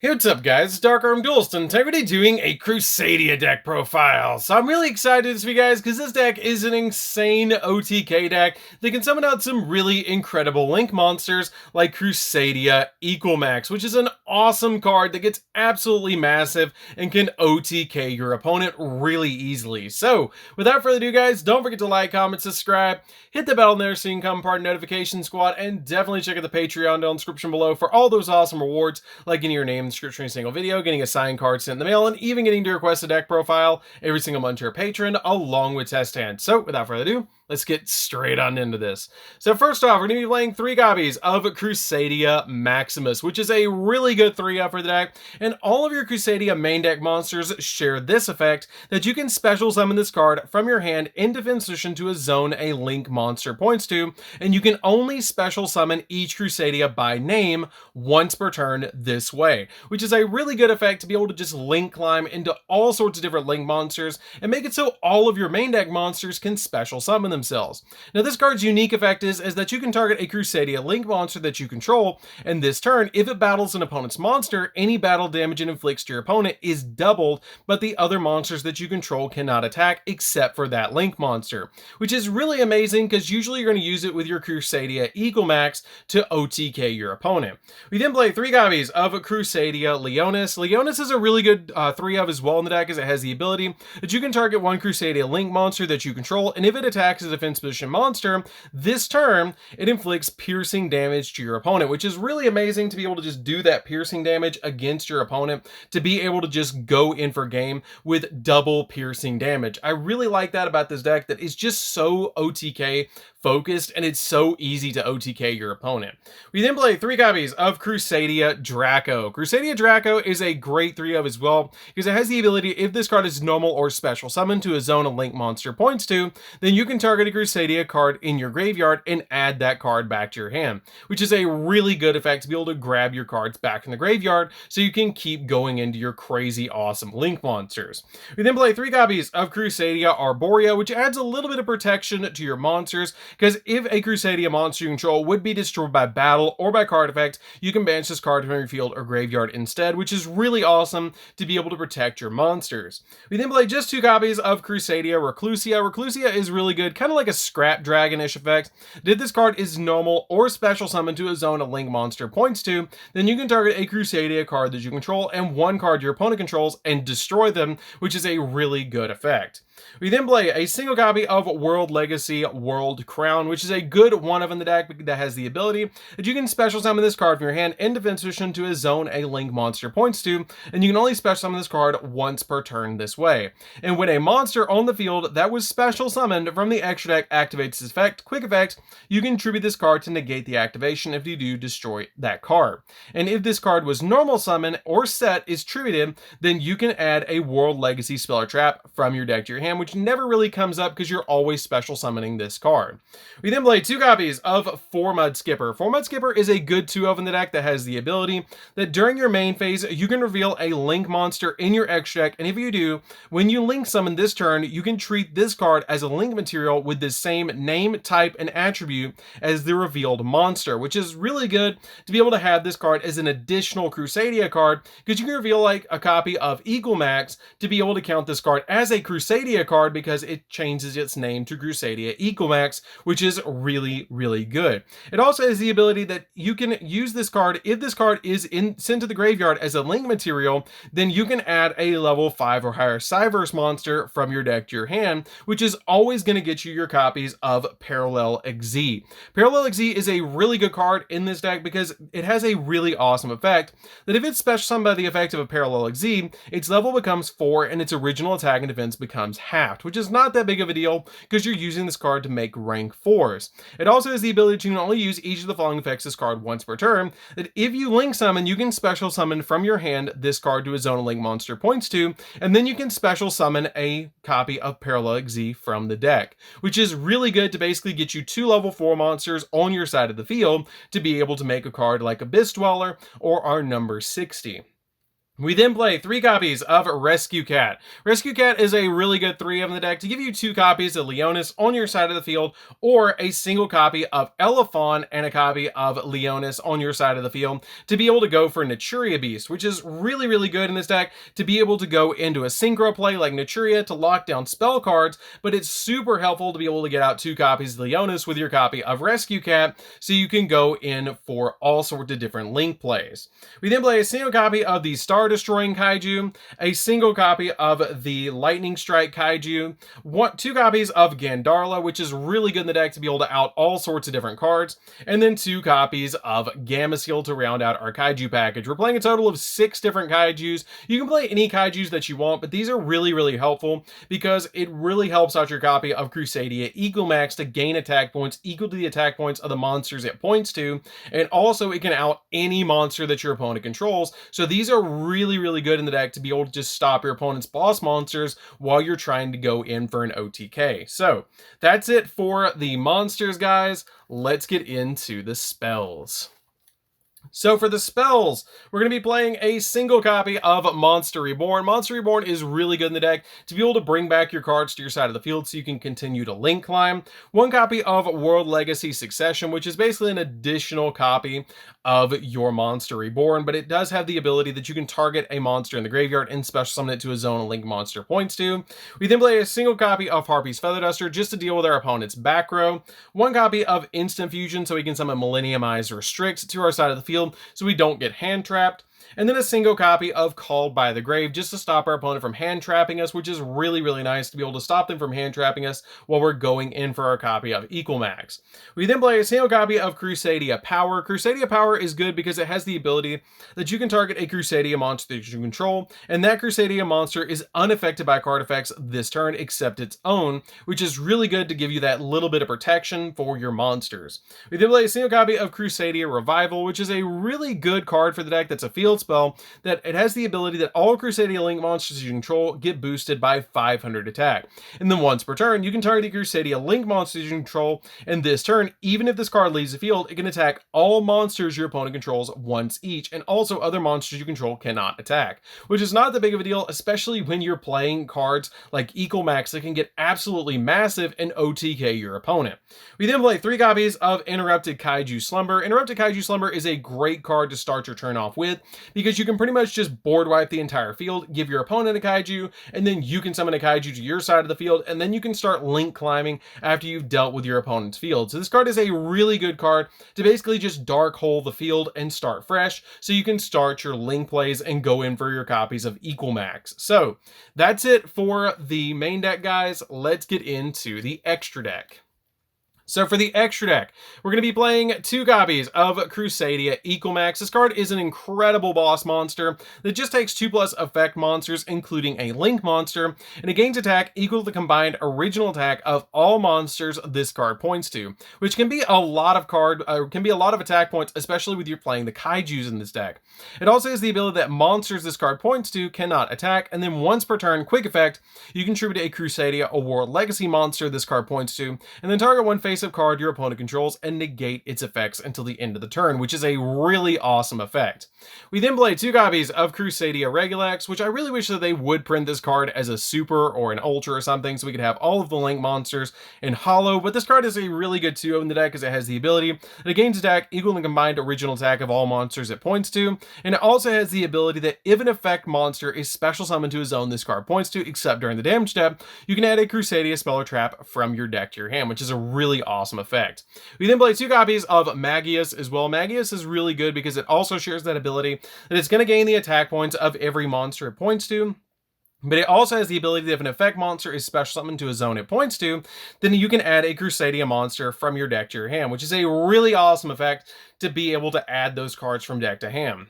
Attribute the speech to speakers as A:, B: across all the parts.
A: Hey, what's up, guys? It's DarkArmedDuelist, and today we're gonna be doing a Crusadia deck profile. So I'm really excited for you guys because this deck is an insane OTK deck that can summon out some really incredible Link monsters like Crusadia Equalmax, which is an awesome card that gets absolutely massive and can OTK your opponent really easily. So without further ado, guys, don't forget to like, comment, subscribe, hit the bell there so you can become part of the notification squad, and definitely check out the Patreon down in the description below for all those awesome rewards like getting your name in the description of a single video, getting a signed card sent in the mail, and even getting to request a deck profile every single month to your patron along with test hands. So without further ado, let's get straight on into this. So first off, we're going to be playing 3 copies of Crusadia Maximus, which is a really good 3-up for the deck, and all of your Crusadia main deck monsters share this effect that you can special summon this card from your hand in defense position to a zone a Link monster points to, and you can only special summon each Crusadia by name once per turn this way, which is a really good effect to be able to just Link climb into all sorts of different Link monsters and make it so all of your main deck monsters can special summon themselves. Now this card's unique effect is that you can target a Crusadia Link monster that you control, and this turn, if it battles an opponent's monster, any battle damage it inflicts to your opponent is doubled, but the other monsters that you control cannot attack except for that Link monster, which is really amazing because usually you're going to use it with your Crusadia Equalmax to OTK your opponent. We then play 3 copies of Crusadia Leonis. Leonis is a really good 3-of as well in the deck, as it has the ability that you can target one Crusadia Link monster that you control, and if it attacks a defense position monster, this turn it inflicts piercing damage to your opponent, which is really amazing to be able to just do that piercing damage against your opponent, to be able to just go in for game with double piercing damage. I really like that about this deck, that it's just so OTK focused and it's so easy to OTK your opponent. We then play 3 copies of Crusadia Draco. Crusadia Draco is a great 3-of as well because it has the ability, if this card is normal or special summoned to a zone a Link monster points to, then you can target a Crusadia card in your graveyard and add that card back to your hand, which is a really good effect to be able to grab your cards back in the graveyard so you can keep going into your crazy awesome Link monsters. We then play 3 copies of Crusadia Arborea, which adds a little bit of protection to your monsters, because if a Crusadia monster you control would be destroyed by battle or by card effect, you can banish this card from your field or graveyard instead, which is really awesome to be able to protect your monsters. We then play just 2 copies of Crusadia Reclusia. Reclusia is really good, kind of like a Scrap Dragon-ish effect. If this card is normal or special summoned to a zone a Link monster points to, then you can target a Crusadia card that you control and one card your opponent controls and destroy them, which is a really good effect. We then play a single copy of World Legacy World Crown, which is a good 1-of in the deck that has the ability that you can special summon this card from your hand in defense position to a zone a Link monster points to, and you can only special summon this card once per turn this way. And when a monster on the field that was special summoned from the extra deck activates this effect, quick effect, you can tribute this card to negate the activation if you do destroy that card. And if this card was normal summon or set is tributed, then you can add a World Legacy spell or trap from your deck to your hand, which never really comes up because you're always special summoning this card. We then play 2 copies of 4-Mud Skipper. 4-Mud Skipper is a good 2-of in the deck that has the ability that during your main phase, you can reveal a Link monster in your extra deck, and if you do, when you Link summon this turn, you can treat this card as a Link material with the same name, type, and attribute as the revealed monster, which is really good to be able to have this card as an additional Crusadia card, because you can reveal like a copy of Equalmax to be able to count this card as a Crusadia card because it changes its name to Crusadia Equalmax, which is really, really good. It also has the ability that you can use this card, if this card is sent to the graveyard as a Link material, then you can add a level 5 or higher Cyverse monster from your deck to your hand, which is always going to get you your copies of Parallel Izzy. Parallel Izzy is a really good card in this deck because it has a really awesome effect that if it's special summoned by the effect of a Parallel Izzy, its level becomes 4 and its original attack and defense becomes halved, which is not that big of a deal because you're using this card to make rank 4s. It also has the ability to only use each of the following effects this card once per turn, that if you Link summon, you can special summon from your hand this card to a zone a Link monster points to, and then you can special summon a copy of Parallel Izzy from the deck, which is really good to basically get you 2 level 4 monsters on your side of the field to be able to make a card like Abyss Dweller or our number 60. We then play 3 copies of Rescue Cat. Rescue Cat is a really good 3 of in the deck to give you 2 copies of Leonis on your side of the field, or a single copy of Elephant and a copy of Leonis on your side of the field to be able to go for Naturia Beast, which is really good in this deck to be able to go into a synchro play like Naturia to lock down spell cards, but it's super helpful to be able to get out 2 copies of Leonis with your copy of Rescue Cat so you can go in for all sorts of different link plays. We then play a single copy of the Star Destroying Kaiju, a single copy of the Lightning Strike Kaiju, 2 copies of Gandarla, which is really good in the deck to be able to out all sorts of different cards, and then 2 copies of Gameciel to round out our Kaiju package. We're playing a total of 6 different Kaijus. You can play any Kaijus that you want, but these are really helpful because it really helps out your copy of Crusadia Equal Max to gain attack points equal to the attack points of the monsters it points to, and also it can out any monster that your opponent controls. So these are really good in the deck to be able to just stop your opponent's boss monsters while you're trying to go in for an OTK. So that's it for the monsters, guys. Let's get into the spells. So for the spells, we're going to be playing a single copy of Monster Reborn. Monster Reborn is really good in the deck to be able to bring back your cards to your side of the field so you can continue to link climb. 1 copy of World Legacy Succession, which is basically an additional copy of your Monster Reborn, but it does have the ability that you can target a monster in the graveyard and special summon it to a zone a link monster points to. We then play a single copy of Harpy's Feather Duster just to deal with our opponent's back row. 1 copy of Instant Fusion so we can summon Millenniumize or Restrict to our side of the field so we don't get hand trapped. And then a single copy of Called by the Grave just to stop our opponent from hand trapping us, which is really nice to be able to stop them from hand trapping us while we're going in for our copy of Equal Max. We then play a single copy of Crusadia Power. Crusadia Power is good because it has the ability that you can target a Crusadia monster that you control, and that Crusadia monster is unaffected by card effects this turn except its own, which is really good to give you that little bit of protection for your monsters. We then play a single copy of Crusadia Revival, which is a really good card for the deck that's a field spell that it has the ability that all Crusadia Link monsters you control get boosted by 500 attack. And then once per turn, you can target the Crusadia Link monsters you control, and this turn, even if this card leaves the field, it can attack all monsters your opponent controls once each, and also other monsters you control cannot attack, which is not that big of a deal, especially when you're playing cards like Equal Max that can get absolutely massive and OTK your opponent. We then play 3 copies of Interrupted Kaiju Slumber. Interrupted Kaiju Slumber is a great card to start your turn off with, because you can pretty much just board wipe the entire field, give your opponent a kaiju, and then you can summon a kaiju to your side of the field, and then you can start link climbing after you've dealt with your opponent's field. So this card is a really good card to basically just dark hole the field and start fresh, so you can start your link plays and go in for your copies of Equal Max. So that's it for the main deck, guys. Let's get into the extra deck. So for the extra deck, we're going to be playing 2 copies of Crusadia Equal Max. This card is an incredible boss monster that just takes 2+ effect monsters, including a link monster, and it gains attack equal to the combined original attack of all monsters this card points to, which can be a lot of attack points, especially with you playing the kaijus in this deck. It also has the ability that monsters this card points to cannot attack, and then once per turn, quick effect, you contribute a Crusadia or World Legacy monster this card points to, and then target one face-up card your opponent controls and negate its effects until the end of the turn, which is a really awesome effect. We then play 2 copies of Crusadia Regulax, which I really wish that they would print this card as a super or an ultra or something so we could have all of the link monsters in hollow, but this card is a really good 2 in the deck because it has the ability that it gains attack equal to the combined original attack of all monsters it points to, and it also has the ability that if an effect monster is special summoned to a zone this card points to, except during the damage step, you can add a Crusadia spell or trap from your deck to your hand, which is a really awesome effect. We then play 2 copies of Magius as well. Magius is really good because it also shares that ability that it's going to gain the attack points of every monster it points to, but it also has the ability that if an effect monster is special summoned to a zone it points to, then you can add a Crusadia monster from your deck to your hand, which is a really awesome effect to be able to add those cards from deck to hand.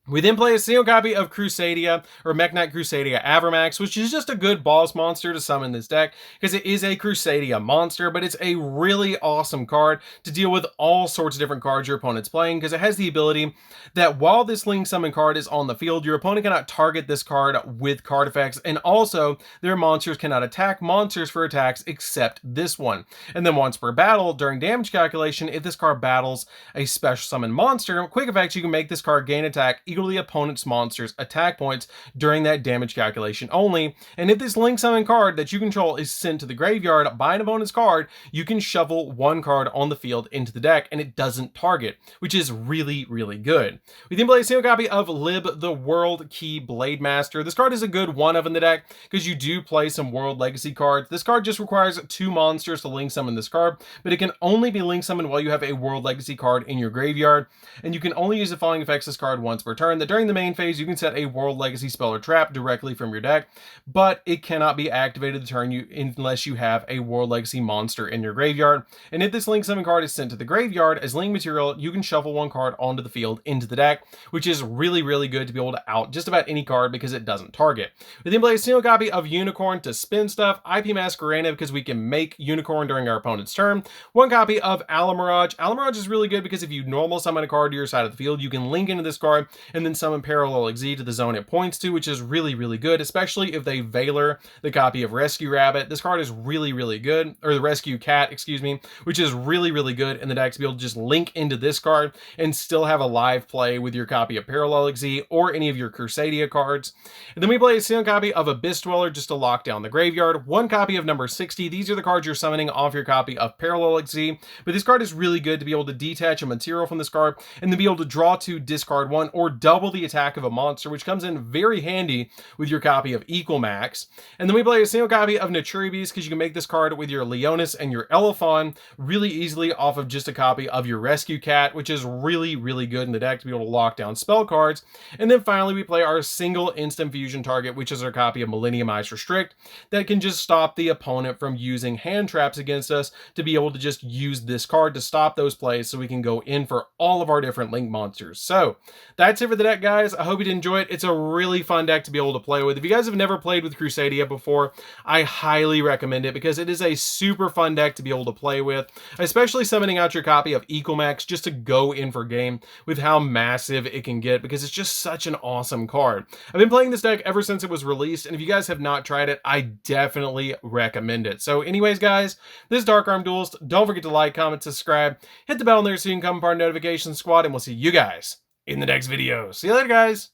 A: We then play a single copy of Crusadia, or Mech Knight Crusadia Avermax, which is just a good boss monster to summon this deck, because it is a Crusadia monster, but it's a really awesome card to deal with all sorts of different cards your opponent's playing, because it has the ability that while this Link Summon card is on the field, your opponent cannot target this card with card effects, and also their monsters cannot attack monsters for attacks except this one. And then once per battle, during damage calculation, if this card battles a special summon monster, quick effects, you can make this card gain attack equal to the opponent's monster's attack points during that damage calculation only. And if this link summon card that you control is sent to the graveyard by an opponent's card, you can shuffle one card on the field into the deck and it doesn't target, which is really, really good. We then play a single copy of Lib the World Key Blade Master. This card is a good one of in the deck because you do play some World Legacy cards. This card just requires 2 monsters to link summon this card, but it can only be link summoned while you have a World Legacy card in your graveyard, and you can only use the following effects this card once per turn. That during the main phase you can set a World Legacy spell or trap directly from your deck, but it cannot be activated the turn unless you have a World Legacy monster in your graveyard. And if this link summon card is sent to the graveyard as link material, you can shuffle one card onto the field into the deck, which is really, really good to be able to out just about any card because it doesn't target. We then play a single copy of Unicorn to spin stuff, IP Masquerena because we can make Unicorn during our opponent's turn, one copy of Alamirage. Alamirage is really good because if you normal summon a card to your side of the field, you can link into this card and then summon Parallel Exceed to the zone it points to, which is really, really good, especially if they Veiler the copy of Rescue Rabbit. This card is really, really good, or the Rescue Cat, excuse me, which is really, really good in the deck to be able to just link into this card and still have a live play with your copy of Parallel Exceed or any of your Crusadia cards. And then we play a single copy of Abyss Dweller just to lock down the graveyard, one copy of number 60. These are the cards you're summoning off your copy of Parallel Exceed, but this card is really good to be able to detach a material from this card and then be able to draw 2, discard 1, or double the attack of a monster, which comes in very handy with your copy of Equal Max. And then we play a single copy of Naturibes because you can make this card with your Leonis and your Elephon really easily off of just a copy of your Rescue Cat, which is really, really good in the deck to be able to lock down spell cards. And then finally we play our single instant fusion target, which is our copy of Millennium Ice Restrict that can just stop the opponent from using hand traps against us to be able to just use this card to stop those plays so we can go in for all of our different link monsters. So that's it for the deck, guys. I hope you did enjoy it. It's a really fun deck to be able to play with. If you guys have never played with Crusadia before, I highly recommend it because it is a super fun deck to be able to play with, especially summoning out your copy of Equal Max just to go in for game with how massive it can get because it's just such an awesome card. I've been playing this deck ever since it was released, and if you guys have not tried it, I definitely recommend it. So anyways, guys, this is DarkArmedDuelist. Don't forget to like, comment, subscribe, hit the bell in there so you can become part of the notification squad, and we'll see you guys in the next video. See you later, guys.